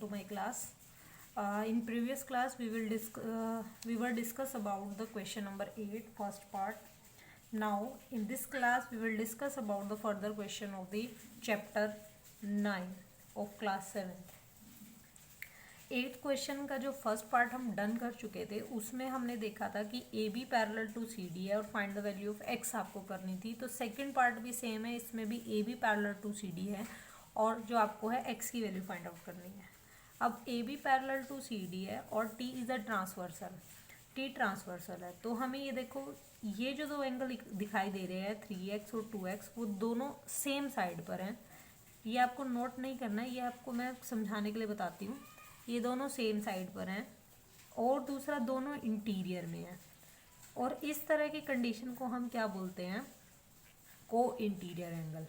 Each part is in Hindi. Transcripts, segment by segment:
to my class. In previous class we were discuss about the question number 8 first part. Now in this class we will discuss about the further question of the chapter 9 of class 7th. 8th question का जो फर्स्ट पार्ट हम डन कर चुके थे उसमें हमने देखा था कि A B parallel to C D है और find the value of X आपको करनी थी. तो सेकंड पार्ट भी सेम है, इसमें भी A B parallel to C D है और जो आपको है एक्स की वैल्यू फाइंड आउट करनी है. अब A B parallel to C D है और T is a transversal, T transversal है. तो हमें ये देखो, ये जो दो एंगल दिखाई दे रहे हैं 3x और 2x, वो दोनों सेम साइड पर हैं. ये आपको नोट नहीं करना है, ये आपको मैं समझाने के लिए बताती हूँ. ये दोनों सेम साइड पर हैं और दूसरा दोनों इंटीरियर में है. और इस तरह की कंडीशन को हम क्या बोलते हैं? को इंटीरियर एंगल.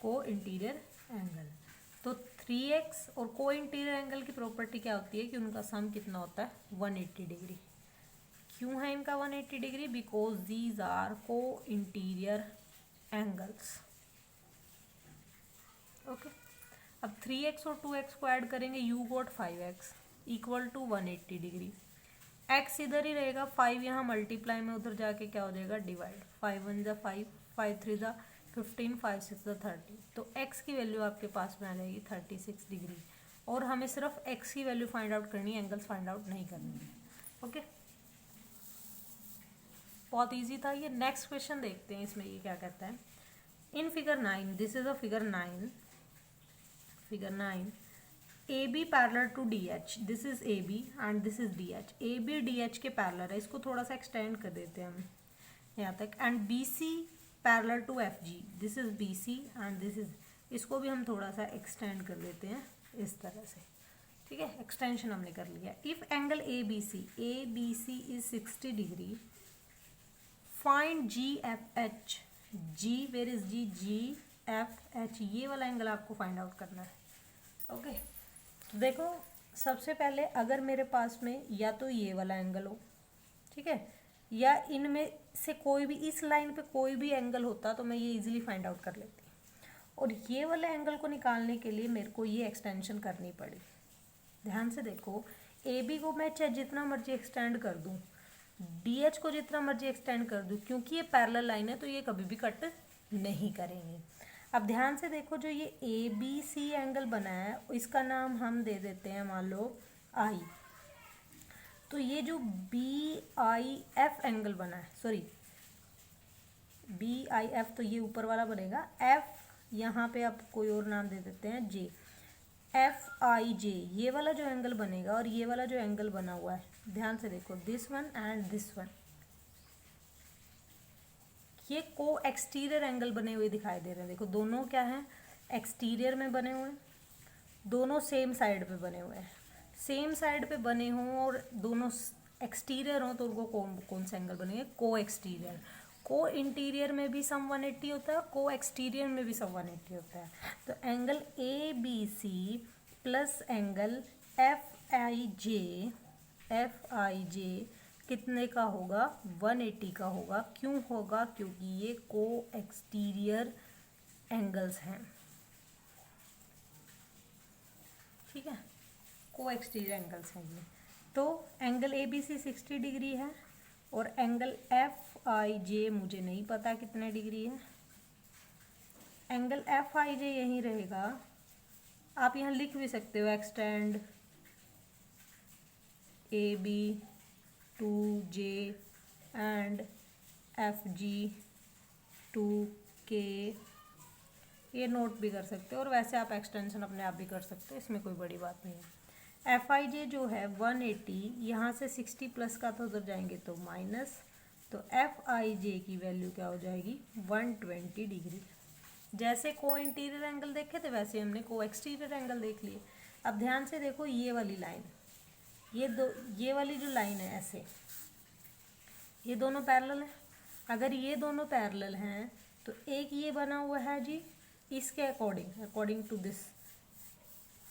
को इंटीरियर एंगल. तो 3x और को इंटीरियर एंगल की प्रॉपर्टी क्या होती है कि उनका सम कितना होता है? 180 डिग्री. क्यों है इनका 180 degree? Because these are co-interior angles. Okay. अब 3x और 2x को ऐड करेंगे, you got 5x equal to 180 degree. x इधर ही रहेगा, 5 यहाँ मल्टीप्लाई में उधर जाके क्या हो जाएगा? डिवाइड. 5 1 जा 5, 5 3 जा 15, 5 6 जा 30. तो x की वैल्यू आपके पास में आ जाएगी 36 डिग्री. और हमें सिर्फ x की वैल्यू फाइंड आउट करनी है, एंगल्स फाइंड आउट नहीं करनी है. ओके, बहुत ईजी था ये. नेक्स्ट क्वेश्चन देखते हैं इसमें ये क्या कहता है. In figure 9, this is a figure 9. Figure 9, AB parallel to DH. This is AB and this is DH. AB DH के पैरेलल है, इसको थोड़ा सा एक्सटेंड कर देते हैं हम यहाँ तक. And BC parallel to FG. This is BC and this is, इसको भी हम थोड़ा सा एक्सटेंड कर देते हैं इस तरह से. ठीक है, एक्सटेंशन हमने कर लिया. If angle ABC is 60 degree, find GFH. G, where is G? GFH, ये वाला एंगल आपको फाइंड आउट करना है. ओके, तो देखो, सबसे पहले अगर मेरे पास में या तो ये वाला एंगल हो, ठीक है, या इनमें से कोई भी, इस लाइन पे कोई भी एंगल होता तो मैं ये इजीली फाइंड आउट कर लेती. और ये वाले एंगल को निकालने के लिए मेरे को ये एक्सटेंशन करनी पड़ी. ध्यान से देखो, ए बी को मैं चाहे जितना मर्जी एक्सटेंड कर दूँ, डी एच को जितना मर्जी एक्सटेंड कर दूँ, क्योंकि ये पैरेलल लाइन है तो ये कभी भी कट नहीं करेंगे. अब ध्यान से देखो, जो ये ए बी सी एंगल बना है इसका नाम हम दे देते हैं मान लो आई. तो ये जो बी आई एफ एंगल बना है, सॉरी बी आई एफ, तो ये ऊपर वाला बनेगा. एफ यहाँ पे आप कोई और नाम दे देते हैं जे. एफ आई जे, ये वाला जो एंगल बनेगा और ये वाला जो एंगल बना हुआ है, ध्यान से देखो, this one and this one, ये को एक्सटीरियर एंगल बने हुए दिखाई दे रहे हैं. देखो दोनों क्या हैं? एक्सटीरियर में बने हुए हैं. दोनों सेम साइड पे बने हुए हैं. सेम साइड पे बने हों और दोनों एक्सटीरियर हों तो उनको कौन सा एंगल बनेंगे? को एक्सटीरियर. को इंटीरियर में भी सम 180 होता है, को एक्सटीरियर में भी सम 180 होता है. तो angle A B C plus angle F I J कितने का होगा? 180 का होगा. क्यों होगा? क्योंकि ये को एक्सटीरियर एंगल्स हैं. ठीक है, को एक्सटीरियर एंगल्स हैं ये. तो angle A B C 60 degree है और एंगल एफ आई जे मुझे नहीं पता कितने डिग्री है. एंगल एफ आई जे यहीं रहेगा. आप यहाँ लिख भी सकते हो, extend A B to J and F G to K, ये नोट भी कर सकते हो. और वैसे आप एक्सटेंशन अपने आप भी कर सकते हो, इसमें कोई बड़ी बात नहीं है. एफ आई जे जो है 180, यहाँ से 60 प्लस का तो उधर जाएंगे तो माइनस. तो एफ आई जे की वैल्यू क्या हो जाएगी? 120 डिग्री. जैसे को इंटीरियर एंगल देखे थे वैसे हमने को एक्सटीरियर एंगल देख लिए. अब ध्यान से देखो, ये वाली लाइन, ये वाली जो लाइन है ऐसे, ये दोनों पैरेलल हैं. अगर ये दोनों पैरेलल हैं तो एक ये बना हुआ है जी इसके अकॉर्डिंग टू दिस.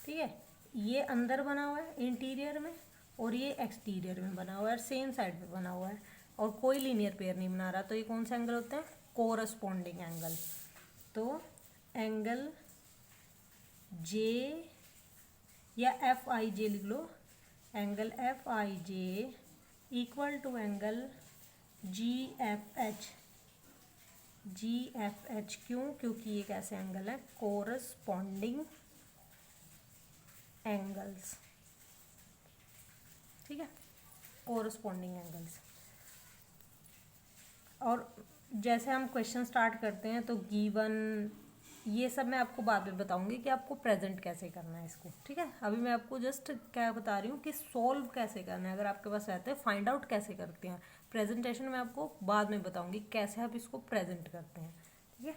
ठीक है, ये अंदर बना हुआ है इंटीरियर में और ये एक्सटीरियर में बना हुआ है, सेम साइड पे बना हुआ है और कोई लीनियर पेयर नहीं बना रहा. तो ये कौन सा एंगल होता है? Corresponding angle. तो एंगल जे या एफ आई जे लिख लो, angle F I J equal to angle G F H. G F H क्यों? क्योंकि ये कैसे एंगल है? कोरस्पॉन्डिंग एंगल्स, ठीक है, कोरस्पॉन्डिंग एंगल्स। और जैसे हम क्वेश्चन स्टार्ट करते हैं तो गिवन, ये सब मैं आपको बाद में बताऊंगी कि आपको प्रेजेंट कैसे करना है इसको, ठीक है। अभी मैं आपको जस्ट क्या बता रही हूँ कि सॉल्व कैसे करना है, अगर आपके पास रहते हैं फाइंड आउट कैसे करते हैं। प्रेजेंटेशन में आपको बाद में बताऊंगी कैसे आप इसको प्रेजेंट करते हैं, ठीक है।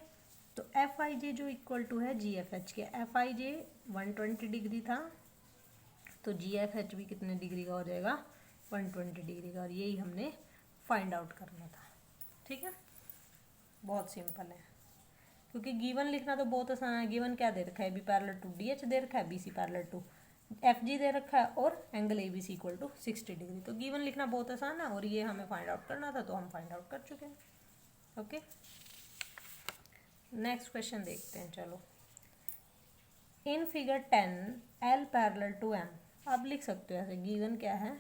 तो एफ आई जे जो इक्वल टू है जी एफ एच के, एफ आई जे 120 डिग्री था तो जी एफ एच भी कितने डिग्री का हो जाएगा? 120 डिग्री का। और यही हमने फाइंड आउट करना था, ठीक है। बहुत सिंपल है, क्योंकि गिवन लिखना तो बहुत आसान है। गिवन क्या दे रखा है? B parallel to D H दे रखा है, B C parallel to F G दे रखा है और angle A B C equal to 60 degree. तो गिवन लिखना बहुत आसान है और ये हमें फाइंड आउट करना था तो हम फाइंड आउट कर चुके हैं। ओके, नेक्स्ट क्वेश्चन देखते हैं। चलो, in figure 10 L parallel to M, आप लिख सकते हो ऐसे, गिवन क्या है?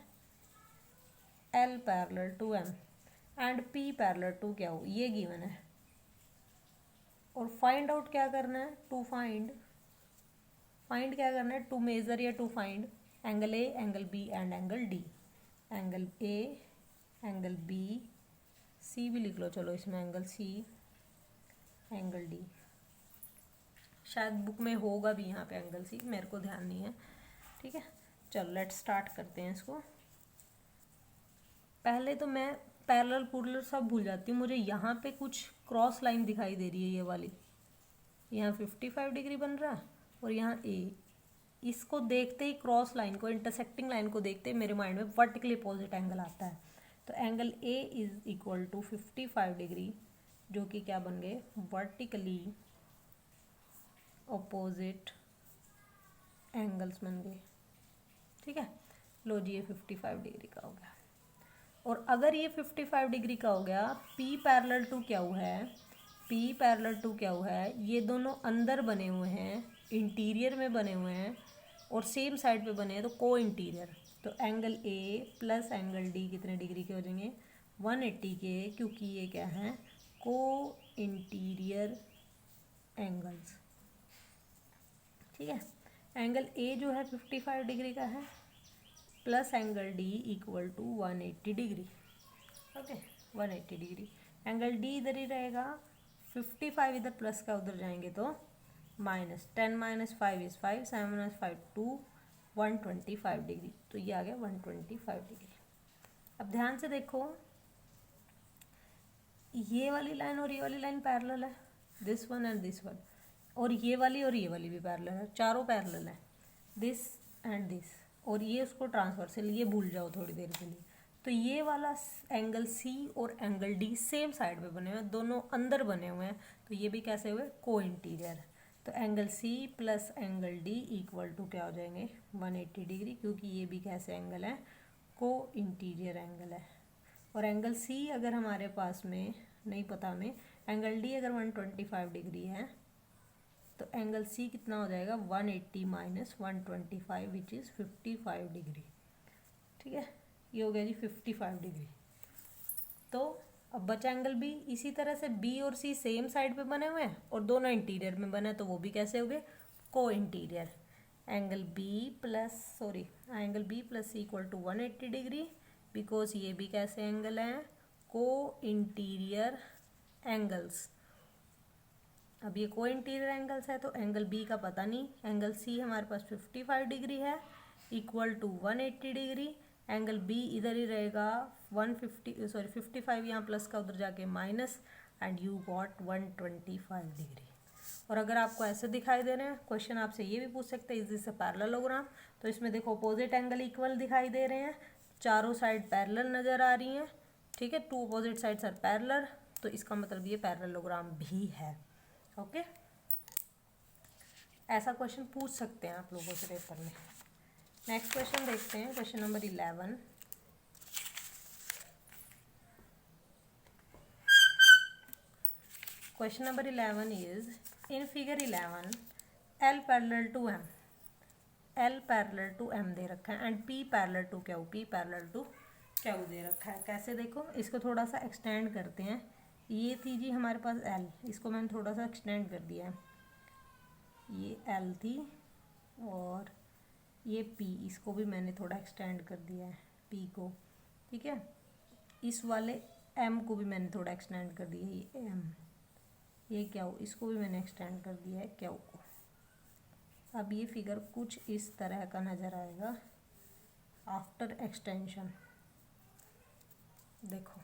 L parallel to M and P parallel to क्या हो, ये गिवन है। और फाइंड आउट क्या करना है? टू फाइंड क्या करना है? टू मेजर या to find angle A, angle B and angle D. Angle A, angle B, C भी लिख लो, चलो इसमें एंगल सी, एंगल डी। शायद बुक में होगा भी यहाँ पे एंगल सी, मेरे को ध्यान नहीं है, ठीक है। चलो लेट्स स्टार्ट करते हैं इसको। पहले तो मैं पैरेलल पुरलर सब भूल जाती हूँ। मुझे यहाँ पे कुछ क्रॉस लाइन दिखाई दे रही है, ये वाली, यहाँ 55 डिग्री बन रहा है और यहाँ ए। इसको देखते ही, क्रॉस लाइन को, इंटरसेक्टिंग लाइन को देखते ही मेरे माइंड में वर्टिकली अपोजिट एंगल आता है। तो angle A is equal to 55 degree, जो कि क्या बन गए? वर्टिकली अपोजिट एंगल्स बन गए, ठीक है। लो जी, ये 55 डिग्री का हो गया। और अगर ये 55 डिग्री का हो गया, P पैरेलल टू क्या हुआ है? P पैरेलल टू क्या हुआ है? ये दोनों अंदर बने हुए हैं, इंटीरियर में बने हुए हैं और सेम साइड पे बने हैं, तो को इंटीरियर। तो angle A plus angle D कितने डिग्री के हो जाएंगे? 180 के, क्योंकि ये क्या है? को इंटीरियर एंगल्स, ठीक है। एंगल A जो है 55 डिग्री का है, plus angle D equal to 180 degree. Okay, 180 degree. Angle D इधर ही रहेगा, 55 इधर प्लस का उधर जाएंगे तो minus, 10 minus 5 is 5, 7 minus 5 2, 125 degree. तो ये आ गया 125 डिग्री। अब ध्यान से देखो, ये वाली लाइन और ये वाली लाइन पैरेलल है, this one and this one, और ये वाली भी पैरेलल है, चारों पैरेलल है, दिस एंड दिस। और ये उसको ट्रांसवर्सल, ये भूल जाओ थोड़ी देर के लिए। तो ये वाला एंगल सी और एंगल डी सेम साइड पे बने हुए हैं, दोनों अंदर बने हुए हैं, तो ये भी कैसे हुए? को इंटीरियर। तो angle C plus angle D equal to क्या हो जाएंगे? 180 डिग्री, क्योंकि ये भी कैसे एंगल है? को इंटीरियर एंगल है। और एंगल सी अगर हमारे पास में नहीं पता हमें, एंगल डी अगर 125 डिग्री है तो एंगल सी कितना हो जाएगा? 180 माइनस 125 विच इज़ 55 डिग्री, ठीक है। ये हो गया जी 55 डिग्री। तो अब बचा एंगल बी। इसी तरह से बी और सी सेम साइड पे बने हुए हैं और दोनों इंटीरियर में बने हैं, तो वो भी कैसे हो गए? को interior. Angle B plus C equal to 180 degree, because ये भी कैसे एंगल हैं? को इंटीरियर एंगल्स। अब ये को इंटीरियर एंगल्स है तो एंगल बी का पता नहीं, एंगल सी हमारे पास 55 डिग्री है equal to 180 degree. Angle B इधर ही रहेगा, 55 यहाँ प्लस का उधर जाके minus, and you got 125 degree. और अगर आपको ऐसे दिखाई दे रहे हैं, क्वेश्चन आपसे ये भी पूछ सकते हैं, इज दिस अ पैरेललोग्राम? तो इसमें देखो अपोजिट एंगल इक्वल दिखाई दे रहे हैं, चारों साइड पैरेलल नज़र आ रही हैं, ठीक है। Two opposite sides are parallel, तो इसका मतलब ये पैरेललोग्राम भी है। ओके, ऐसा क्वेश्चन पूछ सकते हैं आप लोगों से पेपर में। नेक्स्ट क्वेश्चन देखते हैं, question number 11। Question number 11 is, in figure 11 L parallel to M, L parallel to M दे रखा है and P parallel to Q, P parallel to Q दे रखा है। कैसे देखो, इसको थोड़ा सा एक्सटेंड करते हैं। ये थी जी हमारे पास L, इसको मैंने थोड़ा सा एक्सटेंड कर दिया है, ये L थी, और ये P, इसको भी मैंने थोड़ा एक्सटेंड कर दिया है P को, ठीक है। इस वाले M को भी मैंने थोड़ा एक्सटेंड कर दिया है, ये M, ये Q, इसको भी मैंने एक्सटेंड कर दिया है Q को। अब ये फिगर कुछ इस तरह का नज़र आएगा आफ्टर एक्सटेंशन। देखो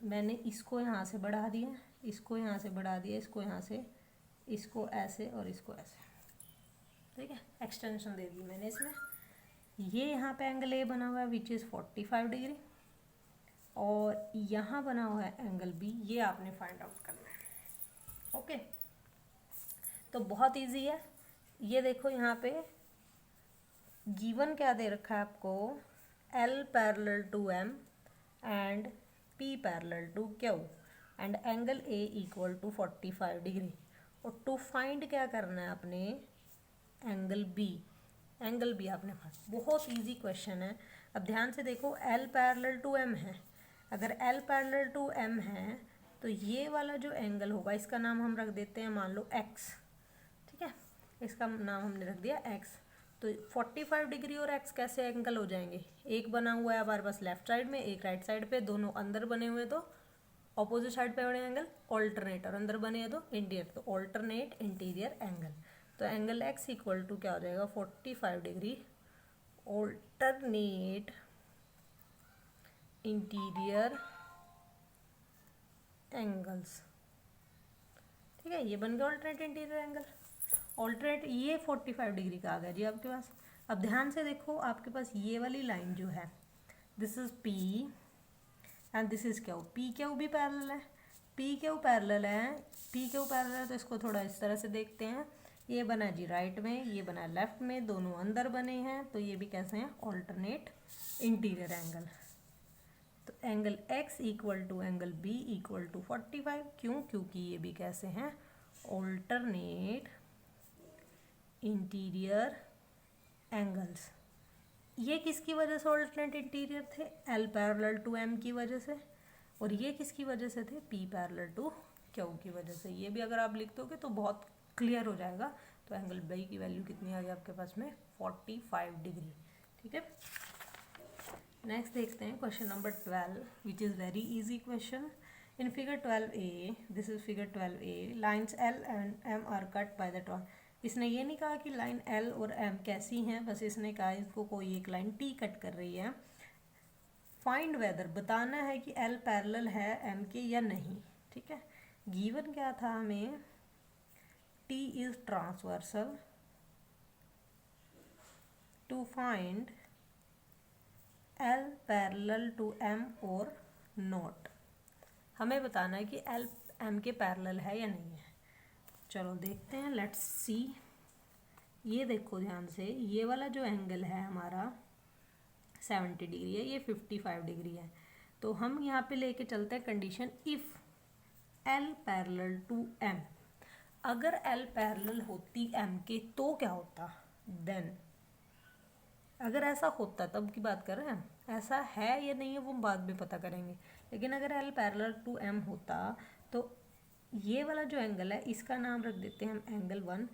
मैंने इसको यहाँ से बढ़ा दिया, इसको यहाँ से बढ़ा दिया, इसको यहाँ से, इसको ऐसे और इसको ऐसे, ठीक है, एक्सटेंशन दे दी मैंने इसमें। ये यहाँ पे एंगल ए बना हुआ है विच इज़ 45 डिग्री, और यहाँ बना हुआ है एंगल बी, ये आपने फाइंड आउट करना है। ओके, तो बहुत इजी है। ये देखो यहाँ पे गिवन क्या दे रखा है आपको, L parallel to M and P parallel to Q and angle A equal to 45 degree, और टू फाइंड क्या करना है आपने, एंगल B, एंगल B आपने फाइंड। बहुत इजी क्वेश्चन है। अब ध्यान से देखो, L पैरेलल टू M है, अगर L पैरेलल टू M है तो ये वाला जो एंगल होगा इसका नाम हम रख देते हैं मान लो X, ठीक है, इसका नाम हमने रख दिया X। तो 45 डिग्री और X कैसे एंगल हो जाएंगे, एक बना हुआ है हमारे पास लेफ्ट साइड में, एक राइट साइड पे, दोनों अंदर बने हुए तो ऑपोजिट साइड पे बने एंगल ऑल्टरनेट, और अंदर बने हैं तो इंटीरियर, तो ऑल्टरनेट इंटीरियर एंगल। तो एंगल X इक्वल टू क्या हो जाएगा, 45 डिग्री ऑल्टरनेट इंटीरियर एंगल्स, ठीक है, ये बन गया ऑल्टरनेट इंटीरियर एंगल। ऑल्टरनेट ये 45 डिग्री का आ गया जी आपके पास। अब ध्यान से देखो, आपके पास ये वाली लाइन जो है, this is P and this is Q, P Q भी पैरेलल है, P Q पैरेलल है, P Q पैरेलल है, तो इसको थोड़ा इस तरह से देखते हैं। ये बना जी राइट में, ये बना लेफ्ट में, दोनों अंदर बने हैं, तो ये भी कैसे हैं, ऑल्टरनेट इंटीरियर एंगल। तो angle X equal to angle B equal to 45, क्यों, क्योंकि ये भी कैसे हैं, ऑल्टरनेट इंटीरियर एंगल्स। ये किसकी वजह से ऑल्टरनेट इंटीरियर थे, L पैरेलल टू M की वजह से, और ये किसकी वजह से थे, P पैरेलल टू Q की वजह से। ये भी अगर आप लिख दोगे तो बहुत क्लियर हो जाएगा। तो एंगल B की वैल्यू कितनी आ गई आपके पास में, 45 डिग्री, ठीक है। नेक्स्ट देखते हैं question number 12 which is very easy question. In figure 12A, this is figure 12A, lines L and M are cut by the टॉन। इसने ये नहीं कहा कि लाइन L और M कैसी हैं, बस इसने कहा इसको कोई एक लाइन T कट कर रही है। फाइंड वेदर, बताना है कि L पैरेलल है M के या नहीं, ठीक है। गिवन क्या था हमें, T is transversal, to find L parallel to M और नॉट। हमें बताना है कि L M के पैरेलल है या नहीं है। चलो देखते हैं, लेट्स सी। ये देखो ध्यान से, ये वाला जो एंगल है हमारा 70 डिग्री है, ये 55 डिग्री है। तो हम यहाँ पे लेके चलते हैं condition, if L parallel to M, अगर L पैरेलल होती M के तो क्या होता, देन अगर ऐसा होता तब की बात कर रहे हैं, ऐसा है या नहीं है वो बाद में पता करेंगे। लेकिन अगर L पैरेलल टू M होता तो ये वाला जो एंगल है इसका नाम रख देते हैं हम एंगल 1।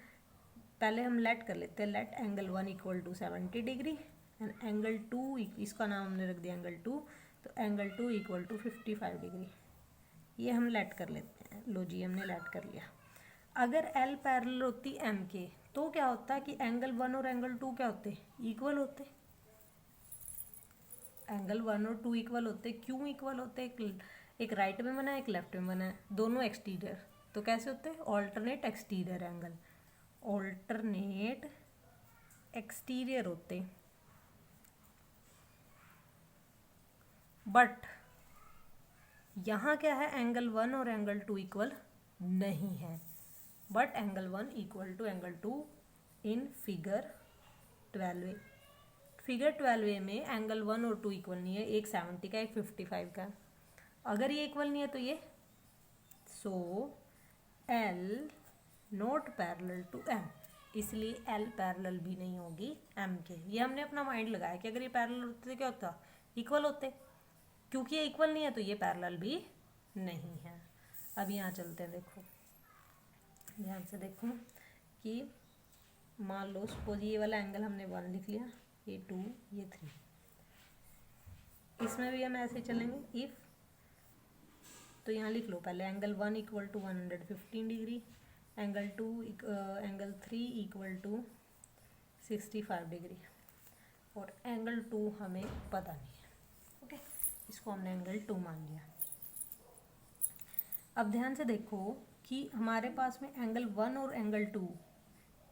पहले हम लेट कर लेते हैं, let angle 1 equal to 70 degree and angle 2, इसका नाम हमने रख दिया एंगल 2, तो एंगल 2 इक्वल टू 55 डिग्री। ये हम लेट कर लेते हैं, लो जी हमने लेट कर लिया। अगर L पैरेलल होती M के तो क्या होता कि एंगल 1 और एंगल 2 क्या होते, इक्वल होते। एंगल 1 और 2 इक्वल होते, क्यों इक्वल होते, एक राइट में बना है एक लेफ्ट में बना है, दोनों एक्सटीरियर, तो कैसे होते हैं, alternate exterior angle, alternate exterior होते। बट यहाँ क्या है, एंगल 1 और एंगल 2 इक्वल नहीं है, but angle 1 equal to angle 2 in figure 12A। Figure 12A में एंगल 1 और 2 इक्वल नहीं है, एक 70 का एक 55 का। अगर ये इक्वल नहीं है तो ये, so L not parallel to M, इसलिए एल पैरेलल भी नहीं होगी एम के। ये हमने अपना माइंड लगाया कि अगर ये पैरेलल होते तो क्या होता, इक्वल होते, क्योंकि ये इक्वल नहीं है तो ये पैरेलल भी नहीं है। अब यहाँ चलते हैं, देखो ध्यान से देखो कि मान लो सपोज ये वाला एंगल हमने 1 लिख लिया, ये 2, ये 3, इसमें भी हम ऐसे चलेंगे। इफ़ तो यहाँ लिख लो पहले angle 1 equal to 115 degree, angle 2 angle 3 equal to 65 degree, और एंगल 2 हमें पता नहीं है। ओके, इसको हमने एंगल 2 मान लिया। अब ध्यान से देखो कि हमारे पास में एंगल 1 और angle 2,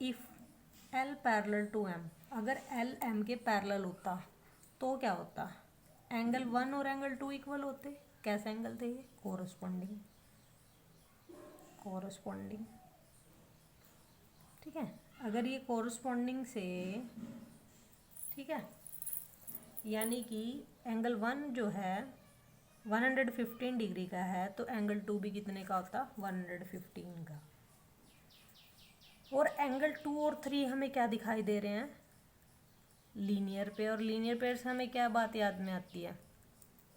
if L parallel to M, अगर एल एम के पैरेलल होता तो क्या होता, एंगल 1 और एंगल 2 इक्वल होते। कैसे एंगल थे ये, कोरस्पॉन्डिंग, कोरस्पॉन्डिंग, ठीक है। अगर ये कोरस्पॉन्डिंग से, ठीक है, यानी कि एंगल 1 जो है 115 डिग्री का है, तो एंगल 2 भी कितने का होता, 115 का। और एंगल 2 और 3 हमें क्या दिखाई दे रहे हैं, लीनियर पे, और लीनियर पेयर से हमें क्या बात याद में आती है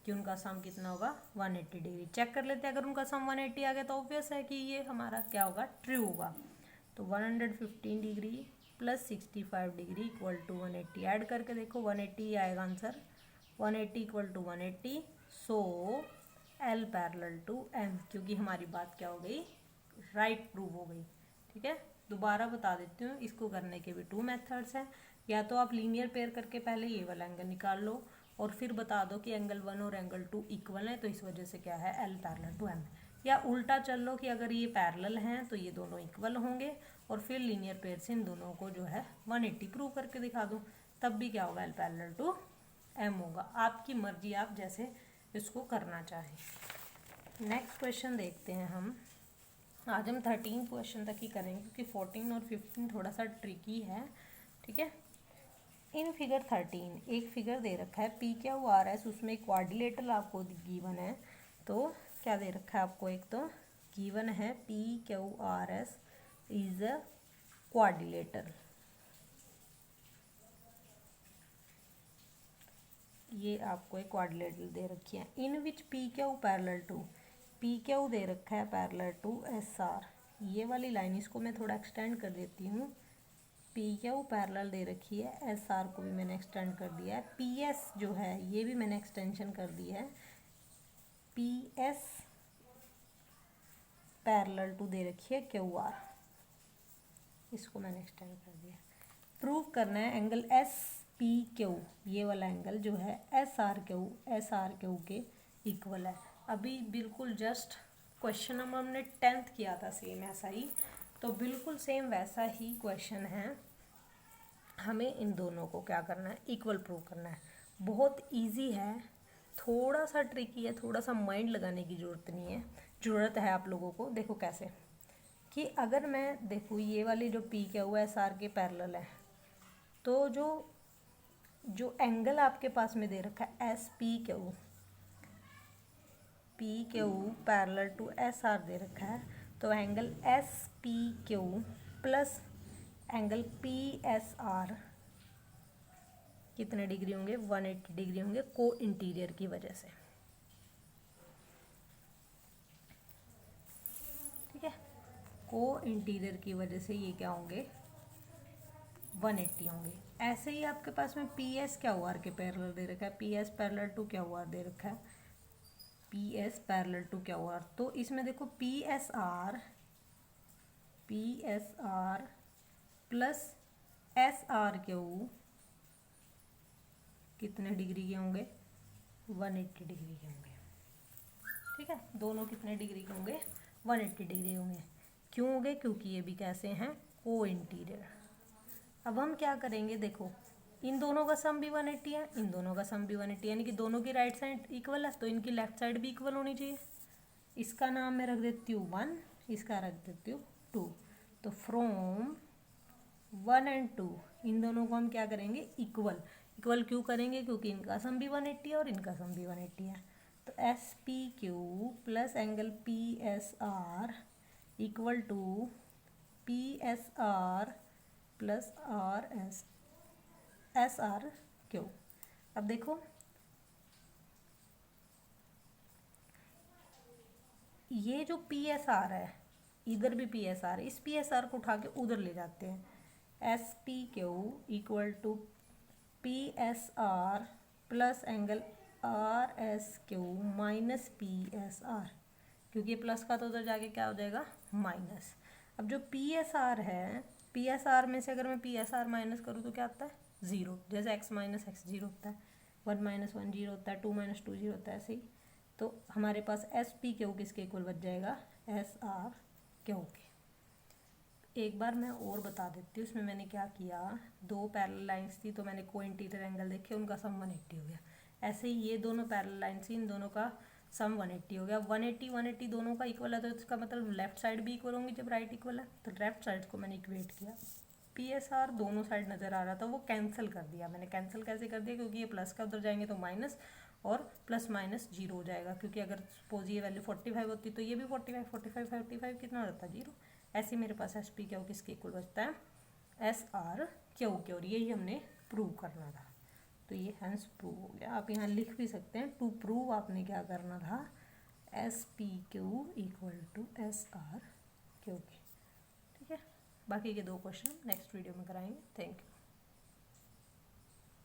कि उनका सम कितना होगा, 180 डिग्री। चेक कर लेते हैं, अगर उनका सम 180 आ गया तो ऑब्वियस है कि ये हमारा क्या होगा, ट्रू होगा। तो 115 degree plus 65 degree equal to 180, add करके देखो 180 आएगा answer, 180 equal to 180, so L parallel to M, क्योंकि हमारी बात क्या हो गई, राइट प्रूव हो गई। ठीक है, दोबारा बता देती हूँ, इसको करने के भी 2 मेथड्स हैं। या तो आप लीनियर पेयर करके पहले ये वाला एंगल निकाल लो और फिर बता दो कि एंगल 1 और एंगल 2 इक्वल हैं, तो इस वजह से क्या है, एल पैरेलल टू एम। या उल्टा चल लो कि अगर ये पैरेलल हैं तो ये दोनों इक्वल होंगे, और फिर लीनियर पेयर से इन दोनों को जो है 180 प्रूव करके दिखा दो, तब भी क्या होगा, एल पैरेलल टू एम होगा। आपकी मर्जी, आप जैसे इसको करना चाहें। नेक्स्ट क्वेश्चन देखते हैं हम। आज हम 13 क्वेश्चन तक ही करेंगे क्योंकि 14 और 15 थोड़ा सा ट्रिकी है। ठीक है, इन फिगर 13 एक फिगर दे रखा है पी क्यू आर एस, उसमें एक क्वाड्रिलेटरल आपको गिवन है। तो क्या दे रखा है आपको, एक तो गिवन है P Q R S is a quadrilateral, ये आपको एक क्वाड्रिलेटरल दे रखी है। In which P Q parallel to, P Q दे रखा है पैरेलल टू एस आर, ये वाली लाइन इसको मैं थोड़ा एक्सटेंड कर देती हूँ। पी क्यू पैरेलल दे रखी है, एस आर को भी मैंने एक्सटेंड कर दिया है, पी एस जो है ये भी मैंने एक्सटेंशन कर दी है, पी एस पैरेलल टू दे रखी है क्यू आर, इसको मैंने एक्सटेंड कर दिया। प्रूव करना है एंगल एस पी क्यू, ये वाला एंगल जो है एस आर क्यू के इक्वल है। अभी बिल्कुल जस्ट क्वेश्चन हमने 10th किया था सेम ऐसा ही, तो बिल्कुल सेम वैसा ही क्वेश्चन है। हमें इन दोनों को क्या करना है, इक्वल प्रूव करना है। बहुत इजी है, थोड़ा सा ट्रिकी है, थोड़ा सा माइंड लगाने की ज़रूरत नहीं है, ज़रूरत है आप लोगों को। देखो कैसे कि अगर मैं देखूँ ये वाली जो पी क्या हुआ एस आर के पैरेलल है, तो जो एंगल आपके पास में दे रखा है S P Q parallel to S R दे रखा है, तो angle S P Q plus angle P S R कितने डिग्री होंगे, 180 डिग्री होंगे, को इंटीरियर की वजह से। ठीक है, को इंटीरियर की वजह से ये क्या होंगे, 180 होंगे। ऐसे ही आपके पास में पी एस क्या हुआ के पैरेलल दे रखा है, पी एस पैरेलल टू क्या हुआ दे रखा है, पी एस पैरेलल टू क्या हुआ, तो इसमें देखो P S R plus S R Q कितने डिग्री के होंगे, 180 डिग्री के होंगे। ठीक है, दोनों कितने डिग्री के होंगे, 180 डिग्री होंगे। क्यों होंगे, क्योंकि ये भी कैसे हैं, को इंटीरियर। अब हम क्या करेंगे, देखो इन दोनों का सम भी 180 है, इन दोनों का सम भी 180 यानी कि दोनों की राइट साइड इक्वल है, तो इनकी लेफ्ट साइड भी इक्वल होनी चाहिए। इसका नाम मैं रख देती हूँ 1, इसका रख देती हूँ 2। तो फ्रॉम 1 and 2 इन दोनों को हम क्या करेंगे, इक्वल क्यों करेंगे, क्योंकि इनका सम भी 180 है और इनका सम भी 180 है। तो S P Q plus angle P S R equal to P S R plus R S S R Q. अब देखो ये जो पी एस आर है, इधर भी पी एस आर, इस पी एस आर को उठा के उधर ले जाते हैं, S P Q equal to P S R plus angle R S Q minus P S R, क्योंकि प्लस का तो उधर जाके क्या हो जाएगा माइनस। अब जो पी एस आर है, पी एस आर में से अगर मैं पी एस आर माइनस करूँ तो क्या आता है ज़ीरो, जैसे एक्स माइनस एक्स जीरो होता है, वन माइनस वन जीरो होता है, टू माइनस टू जीरो होता है, ऐसे ही। तो हमारे पास एस पी क्यू किसके इक्वल बच जाएगा, एस आर क्यू के। एक बार मैं और बता देती हूँ, इसमें मैंने क्या किया, दो पैरेलल लाइंस थी तो मैंने को इंटीरियर एंगल देखे, उनका सम 180 हो गया। ऐसे ही ये दोनों पैरेलल लाइंस थी, इन दोनों का सम 180 हो गया। 180 दोनों का इक्वल है तो इसका मतलब लेफ्ट साइड भी इक्वल होंगी जब राइट इक्वल है, तो लेफ्ट साइड को मैंने इक्वेट किया। पी एस आर दोनों साइड नज़र आ रहा था, वो कैंसिल कर दिया मैंने। कैंसिल कैसे कर दिया, क्योंकि ये प्लस का उधर जाएंगे तो माइनस, और प्लस माइनस जीरो हो जाएगा, क्योंकि अगर सपोज ये वैल्यू 45 होती तो ये भी 45, 45 45 कितना हो जाता जीरो। ऐसे ही मेरे पास एस पी क्यू किसके इक्वल बचता है, एस आर क्यू के, और यही हमने प्रूव करना था। तो ये हैंस प्रूव हो गया। आप यहाँ लिख भी सकते हैं, टू प्रूव आपने क्या करना था, S P Q equal to S R Q के। ठीक है, बाकी के दो क्वेश्चन नेक्स्ट वीडियो में कराएंगे। Thank you.